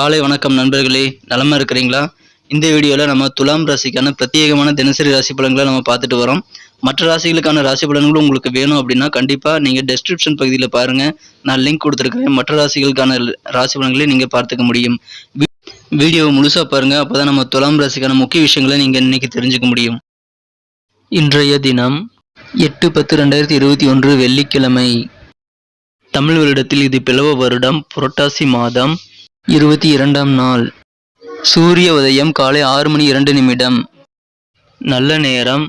காலை வணக்கம் நண்பர்களே, நலமா இருக்கிறீங்களா? இந்த வீடியோவில் நம்ம துலாம் ராசிக்கான பிரத்யேகமான தினசரி ராசி பலன்களை நம்ம பார்த்துட்டு வரோம். மற்ற ராசிகளுக்கான ராசி பலன்களும் உங்களுக்கு வேணும் அப்படின்னா கண்டிப்பாக நீங்கள் டெஸ்கிரிப்ஷன் பகுதியில் பாருங்கள். நான் லிங்க் கொடுத்துருக்கிறேன். மற்ற ராசிகளுக்கான ராசி பலன்களை நீங்கள் பார்த்துக்க முடியும். வீடியோவை முழுசாக பாருங்கள். அப்போ தான் நம்ம துலாம் ராசிக்கான முக்கிய விஷயங்களை நீங்கள் இன்னைக்கு தெரிஞ்சுக்க முடியும். இன்றைய தினம் 8/10/2021 வெள்ளிக்கிழமை. தமிழ் வருடத்தில் இது பிளவ வருடம் புரட்டாசி மாதம் 22ஆம் நாள். சூரிய உதயம் காலை 6:02. நல்ல நேரம்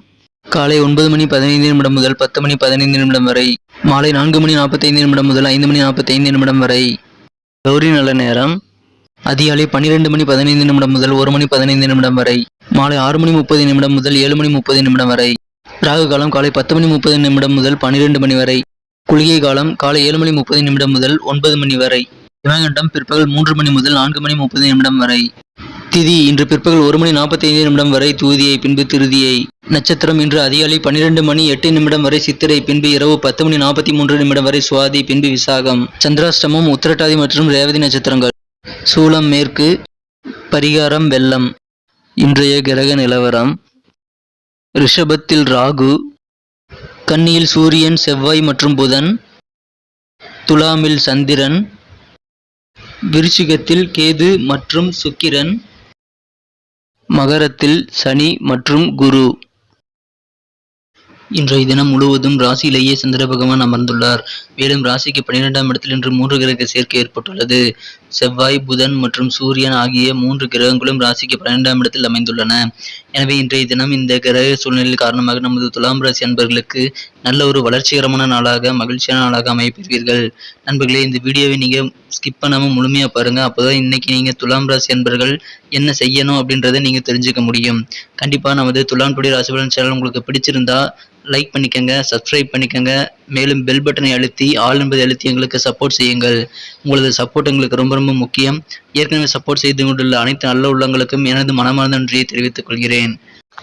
காலை 9:15 முதல் 10:15 வரை. மாலை 4:45 முதல் 5:45 வரை. கௌரி நல்ல நேரம் அதிகாலை 12:15 முதல் 1:15 வரை. மாலை 6:30 முதல் 7:30 வரை. ராகு காலம் காலை 10:30 முதல் 12 மணி வரை. குளிகை காலம் காலை 7:30 முதல் 9 மணி வரை. யமகண்டம் பிற்பகல் 3 மணி முதல் 4:30 வரை. திதி இன்று பிற்பகல் 1:45 வரை தூதியை, பின்பு திருதியை. நட்சத்திரம் இன்று அதிகாலை 12:08 வரை சித்திரை, பின்பு இரவு 10:43 வரை சுவாதி, பின்பு விசாகம். சந்திராஷ்டமம் உத்திரட்டாதி மற்றும் ரேவதி நட்சத்திரங்கள். சூலம் மேற்கு, பரிகாரம் வெள்ளம். இன்றைய கிரக நிலவரம்: ரிஷபத்தில் ராகு, கன்னியில் சூரியன், செவ்வாய் மற்றும் புதன், துலாமில் சந்திரன், விருச்சிகத்தில் கேது மற்றும் சுக்கிரன், மகரத்தில் சனி மற்றும் குரு. இன்றைய தினம் முழுவதும் ராசியிலேயே சந்திர பகவான் அமர்ந்துள்ளார். மேலும் ராசிக்கு 12ஆம் இடத்தில் இன்று 3 கிரக சேர்க்கை ஏற்பட்டுள்ளது. செவ்வாய், புதன் மற்றும் சூரியன் ஆகிய 3 கிரகங்களும் ராசிக்கு 12ஆம் இடத்தில் அமைந்துள்ளன. எனவே இன்றைய தினம் இந்த கிரக சூழ்நிலை காரணமாக நமது துலாம் ராசி அன்பர்களுக்கு நல்ல ஒரு வளர்ச்சிகரமான நாளாக, மகிழ்ச்சியான நாளாக அமைப்பீர்கள். நண்பர்களே, இந்த வீடியோவை நீங்கள் ஸ்கிப் பண்ணாமல் முழுமையாக பாருங்கள். அப்போதான் இன்னைக்கு நீங்கள் துலாம் ராசி அன்பர்கள் என்ன செய்யணும் அப்படின்றத நீங்கள் தெரிஞ்சுக்க முடியும். கண்டிப்பாக நமது துலாம் டுடே ராசி பலன் சேனல் உங்களுக்கு பிடிச்சிருந்தா லைக் பண்ணிக்கங்க, சப்ஸ்கிரைப் பண்ணிக்கங்க. மேலும் பெல் பட்டனை அழுத்தி ஆல் என்பதை அழுத்தி எங்களுக்கு சப்போர்ட் செய்யுங்கள். உங்களது சப்போர்ட் எங்களுக்கு ரொம்ப ரொம்ப முக்கியம். ஏற்கனவே சப்போர்ட் செய்து கொண்டுள்ள அனைத்து நல்ல உள்ளங்களுக்கும் எனது மனமார்ந்த நன்றியை தெரிவித்துக் கொள்கிறேன்.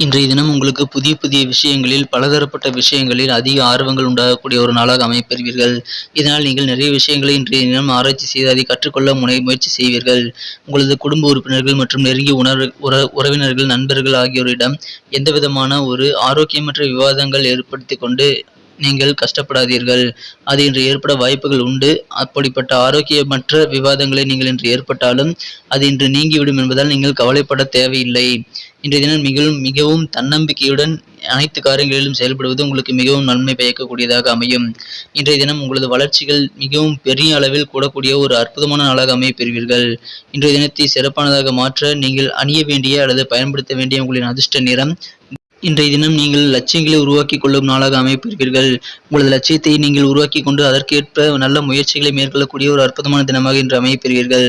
இன்றைய தினம் உங்களுக்கு புதிய புதிய விஷயங்களில், பலதரப்பட்ட விஷயங்களில் அதிக ஆர்வங்கள் உண்டாகக்கூடிய ஒரு நாளாக அமைப்பெறுவீர்கள். இதனால் நீங்கள் நிறைய விஷயங்களை இன்றைய தினம் ஆராய்ச்சி செய்து அதை கற்றுக்கொள்ள முயற்சி செய்வீர்கள். உங்களது குடும்ப உறுப்பினர்கள் மற்றும் நெருங்கிய உறவினர்கள், நண்பர்கள் ஆகியோரிடம் எந்தவிதமான ஒரு ஆரோக்கியமற்ற விவாதங்கள் ஏற்படுத்தி கொண்டு நீங்கள் கஷ்டப்படாதீர்கள். அது இன்று ஏற்பட வாய்ப்புகள் உண்டு. அப்படிப்பட்ட ஆரோக்கியமற்ற விவாதங்களை நீங்கள் இன்று ஏற்பட்டாலும் அது இன்று நீங்கிவிடும் என்பதால் நீங்கள் கவலைப்பட தேவையில்லை. இன்றைய தினம் மிகவும் தன்னம்பிக்கையுடன் அனைத்து காரியங்களிலும் செயல்படுவது உங்களுக்கு மிகவும் நன்மை பயக்கக்கூடியதாக அமையும். இன்றைய தினம் உங்களது வளர்ச்சிகள் மிகவும் பெரிய அளவில் கூடக்கூடிய ஒரு அற்புதமான நாளாக அமைப்பெறுவீர்கள். இன்றைய தினத்தை சிறப்பானதாக மாற்ற நீங்கள் அணிய வேண்டிய அல்லது பயன்படுத்த வேண்டிய உங்களின் அதிர்ஷ்ட நிறம். இன்றைய தினம் நீங்கள் லட்சியங்களை உருவாக்கி கொள்ளும் நாளாக அமைப்பீர்கள். உங்களது லட்சியத்தை நீங்கள் உருவாக்கி கொண்டு அதற்கேற்ப நல்ல முயற்சிகளை மேற்கொள்ளக்கூடிய ஒரு அற்புதமான தினமாக இன்று அமைப்பீர்கள்.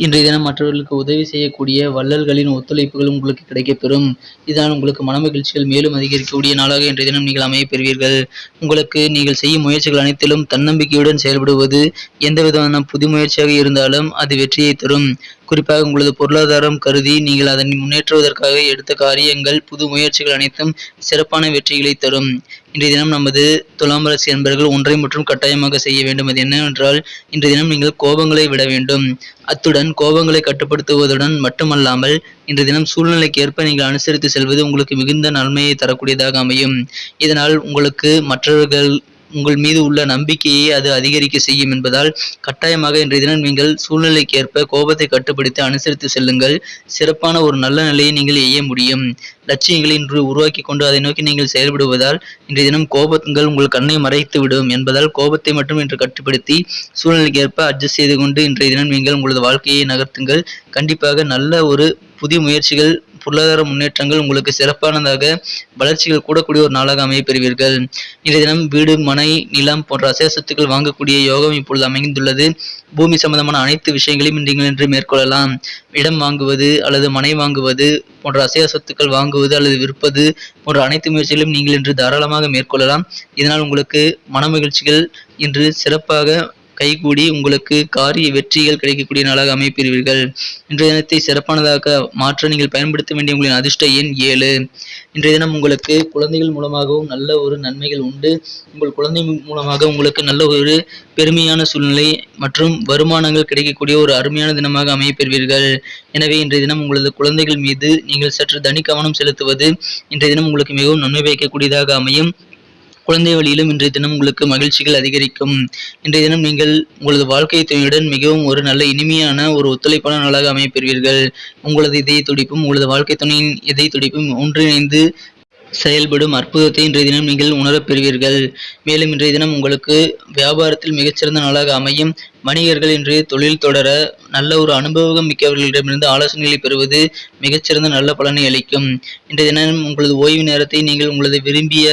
இன்றைய தினம் மற்றவர்களுக்கு உதவி செய்யக்கூடிய வள்ளல்களின் ஒத்துழைப்புகள் உங்களுக்கு கிடைக்கப்பெறும். இதனால் உங்களுக்கு மனமகிழ்ச்சிகள் மேலும் அதிகரிக்கக்கூடிய நாளாக இன்றைய தினம் நீங்கள் அமையப்பெறுவீர்கள். உங்களுக்கு நீங்கள் செய்யும் முயற்சிகள் அனைத்திலும் தன்னம்பிக்கையுடன் செயல்படுவது எந்த விதமான புது முயற்சியாக இருந்தாலும் அது வெற்றியை தரும். குறிப்பாக உங்களது பொருளாதாரம் கருதி நீங்கள் அதனை முன்னேற்றுவதற்காக எடுத்த காரியங்கள், புது முயற்சிகள் அனைத்தும் சிறப்பான வெற்றிகளை தரும். இன்றைய தினம் நமது துலாம் ராசி அன்பர்கள் ஒன்றை மற்றும் கட்டாயமாக செய்ய வேண்டும். அது என்னவென்றால், இன்றைய தினம் நீங்கள் கோபங்களை விட வேண்டும். அத்துடன் கோபங்களை கட்டுப்படுத்துவதுடன் மட்டுமல்லாமல் இன்றைய தினம் சூழ்நிலைக்கு ஏற்ப நீங்கள் அனுசரித்து செல்வது உங்களுக்கு மிகுந்த நன்மையை தரக்கூடியதாக அமையும். இதனால் உங்களுக்கு மற்றவர்கள் உங்கள் மீது உள்ள நம்பிக்கையை அது அதிகரிக்க செய்யும் என்பதால் கட்டாயமாக இன்றைய தினம் நீங்கள் சூழ்நிலைக்கு ஏற்ப கோபத்தை கட்டுப்படுத்தி அனுசரித்து செல்லுங்கள். சிறப்பான ஒரு நல்ல நிலையை நீங்கள் எய்ய முடியும். லட்சியங்களை இன்று உருவாக்கி கொண்டு அதை நோக்கி நீங்கள் செயல்படுவதால் இன்றைய தினம் கோபங்கள் உங்கள் கண்ணை மறைத்து விடும் என்பதால் கோபத்தை மட்டும் இன்று கட்டுப்படுத்தி சூழ்நிலைக்கு ஏற்ப அட்ஜஸ்ட் செய்து கொண்டு இன்றைய தினம் நீங்கள் உங்களது வாழ்க்கையை நகர்த்துங்கள். கண்டிப்பாக நல்ல ஒரு புதிய முயற்சிகள், பொருளாதார முன்னேற்றங்கள் உங்களுக்கு சிறப்பானதாக வளர்ச்சிகள் கூடக்கூடிய ஒரு நாளாக அமையப்பெறுவீர்கள். இன்றைய தினம் வீடு, மனை, நிலம் போன்ற அசையா சொத்துக்கள் வாங்கக்கூடிய யோகம் இப்பொழுது அமைந்துள்ளது. பூமி சம்பந்தமான அனைத்து விஷயங்களையும் நீங்கள் இன்று மேற்கொள்ளலாம். இடம் வாங்குவது அல்லது மனை வாங்குவது போன்ற அசையா சொத்துக்கள் வாங்குவது அல்லது விற்பது போன்ற அனைத்து முயற்சிகளையும் நீங்கள் இன்று தாராளமாக மேற்கொள்ளலாம். இதனால் உங்களுக்கு மன மகிழ்ச்சிகள் இன்று சிறப்பாக கைகூடி உங்களுக்கு காரிய வெற்றிகள் கிடைக்கக்கூடிய நாளாக அமைப்பெறுவீர்கள். இன்றைய தினத்தை சிறப்பானதாக மாற்ற நீங்கள் பயன்படுத்த வேண்டிய உங்களின் அதிர்ஷ்ட எண் 7. இன்றைய தினம் உங்களுக்கு குழந்தைகள் மூலமாகவும் நல்ல ஒரு நன்மைகள் உண்டு. உங்கள் குழந்தை மூலமாக உங்களுக்கு நல்ல ஒரு பெருமையான சூழ்நிலை மற்றும் வருமானங்கள் கிடைக்கக்கூடிய ஒரு அருமையான தினமாக அமையப்பெறுவீர்கள். எனவே இன்றைய தினம் உங்களது குழந்தைகள் மீது நீங்கள் சற்று தனி கவனம் செலுத்துவது இன்றைய தினம் உங்களுக்கு மிகவும் நன்மை பயக்கக்கூடியதாக அமையும். குழந்தை வழியிலும் இன்றைய தினம் உங்களுக்கு மகிழ்ச்சிகள் அதிகரிக்கும். இன்றைய தினம் நீங்கள் உங்களது வாழ்க்கை துணையுடன் மிகவும் ஒரு நல்ல இனிமையான ஒரு ஒத்துழைப்பான நாளாக அமையப்பெறுவீர்கள். உங்களது இதய துடிப்பும் உங்களது வாழ்க்கை துணையின் இதய துடிப்பும் ஒன்றிணைந்து செயல்படும் அற்புதத்தை இன்றைய தினம் நீங்கள் உணரப் பெறுவீர்கள். மேலும் இன்றைய தினம் உங்களுக்கு வியாபாரத்தில் மிகச்சிறந்த நாளாக அமையும். வணிகர்கள் இன்று தொழில் தொடர நல்ல ஒரு அனுபவம் மிக்கவர்களிடமிருந்து ஆலோசனைகளை பெறுவது மிகச்சிறந்த நல்ல பலனை அளிக்கும். இன்றைய தினம் உங்களது ஓய்வு நேரத்தை நீங்கள் உங்களது விரும்பிய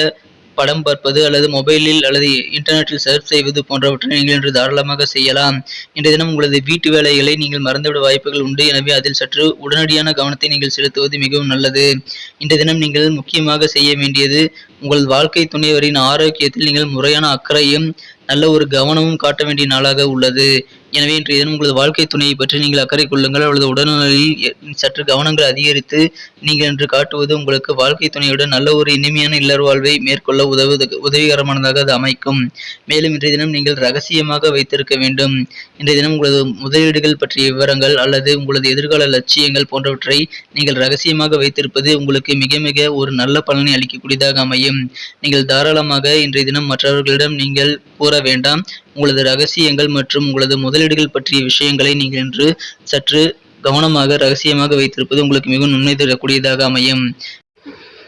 படம் பார்ப்பது அல்லது மொபைலில் அல்லது இன்டர்நெட்டில் சர்ச் செய்வது போன்றவற்றை நீங்கள் இன்று தாராளமாக செய்யலாம். இன்றைய தினம் உங்களது வீட்டு வேலைகளை நீங்கள் மறந்துவிட வாய்ப்புகள் உண்டு. எனவே அதில் சற்று உடனடியான கவனத்தை நீங்கள் செலுத்துவது மிகவும் நல்லது. இன்றைய தினம் நீங்கள் முக்கியமாக செய்ய வேண்டியது உங்கள் வாழ்க்கை துணைவரின் ஆரோக்கியத்தில் நீங்கள் முறையான அக்கறையும் நல்ல ஒரு கவனமும் காட்ட வேண்டிய நாளாக உள்ளது. எனவே இன்றைய தினம் உங்களது வாழ்க்கை துணையை பற்றி நீங்கள் அக்கறை கொள்ளுங்கள். அவளது உடல்நிலையில் சற்று கவனங்கள் அதிகரித்து நீங்கள் இன்று காட்டுவது உங்களுக்கு வாழ்க்கை துணையுடன் நல்ல ஒரு இனிமையான இல்லற வாழ்வை மேற்கொள்ள உதவிகரமானதாக அது அமைக்கும். மேலும் இன்றைய தினம் நீங்கள் ரகசியமாக வைத்திருக்க வேண்டும். இன்றைய தினம் உங்களது முதலீடுகள் பற்றிய விவரங்கள் அல்லது உங்களது எதிர்கால லட்சியங்கள் போன்றவற்றை நீங்கள் ரகசியமாக வைத்திருப்பது உங்களுக்கு மிக மிக ஒரு நல்ல பலனை அளிக்கக்கூடியதாக அமையும். நீங்கள் தாராளமாக இன்றைய தினம் மற்றவர்களிடம் நீங்கள் கூற வேண்டாம். உங்களது ரகசியங்கள் மற்றும் உங்களது முதலீடுகள் பற்றிய விஷயங்களை நீங்கள் இன்று சற்று கவனமாக ரகசியமாக வைத்திருப்பது உங்களுக்கு மிகவும் நன்மை தரக்கூடியதாக அமையும்.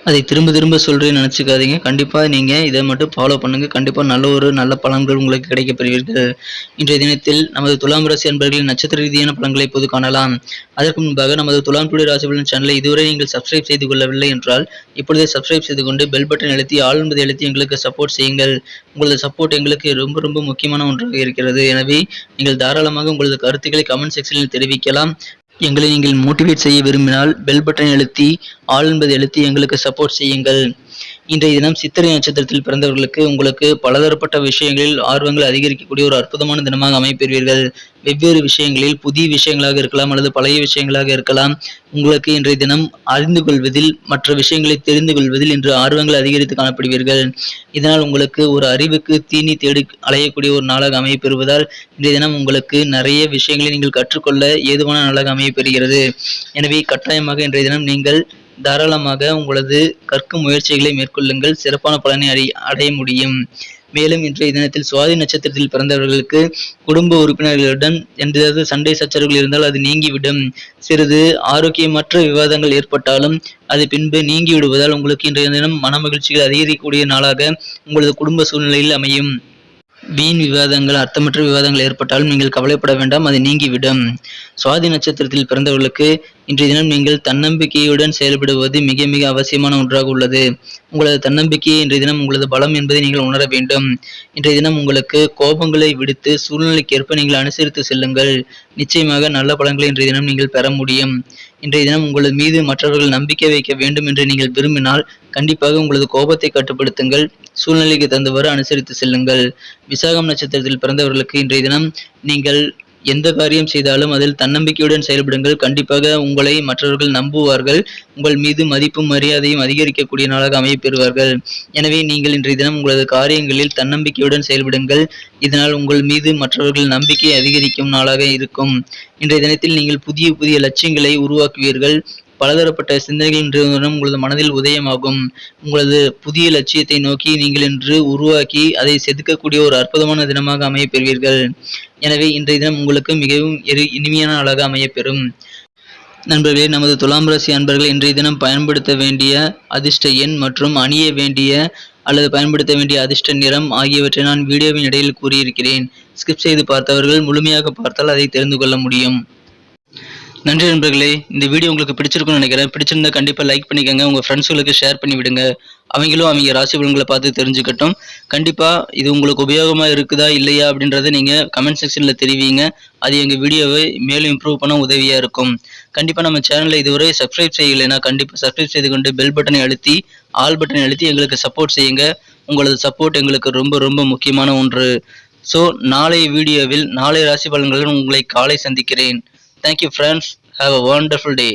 அதை திரும்ப திரும்ப சொல்றேன்னு நினச்சிக்காதீங்க. கண்டிப்பாக நீங்கள் இதை மட்டும் ஃபாலோ பண்ணுங்கள். கண்டிப்பாக நல்ல பலன்கள் உங்களுக்கு கிடைக்கப் பெறுவீர்கள். இன்றைய தினத்தில் நமது துலாம் ராசி அன்பர்களின் நட்சத்திர ரீதியான பலன்களை இப்போது காணலாம். அதற்கு முன்பாக நமது துலாம் டுடே ராசி பலன் சேனலை இதுவரை நீங்கள் சப்ஸ்கிரைப் செய்து கொள்ளவில்லை என்றால் இப்பொழுதே சப்ஸ்கிரைப் செய்து கொண்டு பெல் பட்டன் அழுத்தி ஆல் என்பதை அழுத்தி எங்களுக்கு சப்போர்ட் செய்யுங்கள். உங்களது சப்போர்ட் எங்களுக்கு ரொம்ப ரொம்ப முக்கியமான ஒன்றாக இருக்கிறது. எனவே நீங்கள் தாராளமாக உங்களது கருத்துக்களை கமெண்ட் செக்ஷனில் தெரிவிக்கலாம். எங்களை நீங்கள் மோட்டிவேட் செய்ய விரும்பினால் பெல் பட்டனை அழுத்தி ஆல் என்பதை அழுத்தி எங்களுக்கு சப்போர்ட் செய்யுங்கள். இன்றைய தினம் சித்திரை நட்சத்திரத்தில் பிறந்தவர்களுக்கு உங்களுக்கு பலதரப்பட்ட விஷயங்களில் ஆர்வங்கள் அதிகரிக்கக்கூடிய ஒரு அற்புதமான தினமாக அமைப்பெறுவீர்கள். வெவ்வேறு விஷயங்களில் புதிய விஷயங்களாக இருக்கலாம் அல்லது பழைய விஷயங்களாக இருக்கலாம். உங்களுக்கு இன்றைய தினம் அறிந்து கொள்வதில் மற்ற விஷயங்களை தெரிந்து கொள்வதில் இன்று ஆர்வங்கள் அதிகரித்து காணப்படுவீர்கள். இதனால் உங்களுக்கு ஒரு அறிவுக்கு தீனி தேடி அலையக்கூடிய ஒரு நாளாக அமையப்பெறுவதால் இன்றைய தினம் உங்களுக்கு நிறைய விஷயங்களை நீங்கள் கற்றுக்கொள்ள ஏதுவான நாளாக அமையப்பெறுகிறது. எனவே கட்டாயமாக இன்றைய தினம் நீங்கள் தாராளமாக உங்களது கற்கும் முயற்சிகளை மேற்கொள்ளுங்கள். சிறப்பான பலனை அடைய முடியும். மேலும் இன்றைய தினத்தில் சுவாதி நட்சத்திரத்தில் பிறந்தவர்களுக்கு குடும்ப உறுப்பினர்களுடன் எந்தவித சண்டை சச்சரவுகள் இருந்தால் அது நீங்கிவிடும். சிறிது ஆரோக்கியமற்ற விவாதங்கள் ஏற்பட்டாலும் அது பின்பு நீங்கி விடுவதால் உங்களுக்கு இன்றைய தினம் மன மகிழ்ச்சிகள் அதிகரிக்கக்கூடிய நாளாக உங்களது குடும்ப சூழ்நிலையில் அமையும். வீண் விவாதங்கள் அர்த்தமற்ற விவாதங்கள் ஏற்பட்டாலும் நீங்கள் கவலைப்பட வேண்டாம், அது நீங்கிவிடும். சுவாதி நட்சத்திரத்தில் பிறந்தவர்களுக்கு இன்றைய தினம் நீங்கள் தன்னம்பிக்கையுடன் செயல்படுவது மிக மிக அவசியமான ஒன்றாக உள்ளது. உங்களது தன்னம்பிக்கையை இன்றைய தினம் உங்களது பலம் என்பதை நீங்கள் உணர வேண்டும். இன்றைய தினம் உங்களுக்கு கோபங்களை விடுத்து சூழ்நிலைக்கேற்ப நீங்கள் அனுசரித்து செல்லுங்கள். நிச்சயமாக நல்ல பலன்களை இன்றைய தினம் நீங்கள் பெற முடியும். இன்றைய தினம் உங்களது மீது மற்றவர்கள் நம்பிக்கை வைக்க வேண்டும் என்று நீங்கள் விரும்பினால் கண்டிப்பாக உங்களது கோபத்தை கட்டுப்படுத்துங்கள். சூழ்நிலைக்கு தந்தவாறு அனுசரித்து செல்லுங்கள். விசாகம் நட்சத்திரத்தில் பிறந்தவர்களுக்கு இன்றைய தினம் நீங்கள் எந்த காரியம் செய்தாலும் அதில் தன்னம்பிக்கையுடன் செயல்படுங்கள். கண்டிப்பாக உங்களை மற்றவர்கள் நம்புவார்கள். உங்கள் மீது மதிப்பும் மரியாதையும் அதிகரிக்கக்கூடிய நாளாக அமையப்பெறுவார்கள். எனவே நீங்கள் இன்றைய தினம் உங்களது காரியங்களில் தன்னம்பிக்கையுடன் செயல்படுங்கள். இதனால் உங்கள் மீது மற்றவர்கள் நம்பிக்கை அதிகரிக்கும் நாளாக இருக்கும். இன்றைய தினத்தில் நீங்கள் புதிய புதிய லட்சியங்களை உருவாக்குவீர்கள். பலதரப்பட்ட சிந்தனைகள் இன்று உங்களது மனதில் உதயமாகும். உங்களது புதிய லட்சியத்தை நோக்கி நீங்கள் இன்று உருவாக்கி அதை செதுக்கக்கூடிய ஒரு அற்புதமான தினமாக அமையப்பெறுவீர்கள். எனவே இன்றைய தினம் உங்களுக்கு மிகவும் இனிமையான நாளாக அமையப்பெறும். நண்பர்களே, நமது துலாம் ராசி அன்பர்கள் இன்றைய தினம் பயன்படுத்த வேண்டிய அதிர்ஷ்ட எண் மற்றும் அணிய வேண்டிய அல்லது பயன்படுத்த வேண்டிய அதிர்ஷ்ட நிறம் ஆகியவற்றை நான் வீடியோவின் இடையில் கூறியிருக்கிறேன். ஸ்கிப் செய்து பார்த்தவர்கள் முழுமையாக பார்த்தால் அதை தெரிந்து கொள்ள முடியும். நன்றி நண்பர்களே, இந்த வீடியோ உங்களுக்கு பிடிச்சிருக்கும்னு நினைக்கிறேன். பிடிச்சிருந்தா கண்டிப்பாக லைக் பண்ணிக்கோங்க. உங்கள் ஃப்ரெண்ட்ஸுகளுக்கு ஷேர் பண்ணி விடுங்க. அவங்களும் அவங்க ராசி பலன்களை பார்த்து தெரிஞ்சுக்கட்டும். கண்டிப்பாக இது உங்களுக்கு உபயோகமாக இருக்குதா இல்லையா அப்படின்றத நீங்கள் கமெண்ட் செக்ஷனில் தெரிவிங்க. அது எங்கள் வீடியோவை மேலும் இம்ப்ரூவ் பண்ண உதவியாக இருக்கும். கண்டிப்பாக நம்ம சேனலில் இதுவரை சப்ஸ்கிரைப் செய்யலைன்னா கண்டிப்பாக சப்ஸ்கிரைப் செய்து கொண்டு பெல் பட்டனை அழுத்தி ஆல் பட்டனை அழுத்தி எங்களுக்கு சப்போர்ட் செய்யுங்க. உங்களது சப்போர்ட் எங்களுக்கு ரொம்ப ரொம்ப முக்கியமான ஒன்று. ஸோ நாளைய வீடியோவில் நாளை ராசி பலன்களுடன் உங்களை காலை சந்திக்கிறேன். Thank you friends. Have a wonderful day.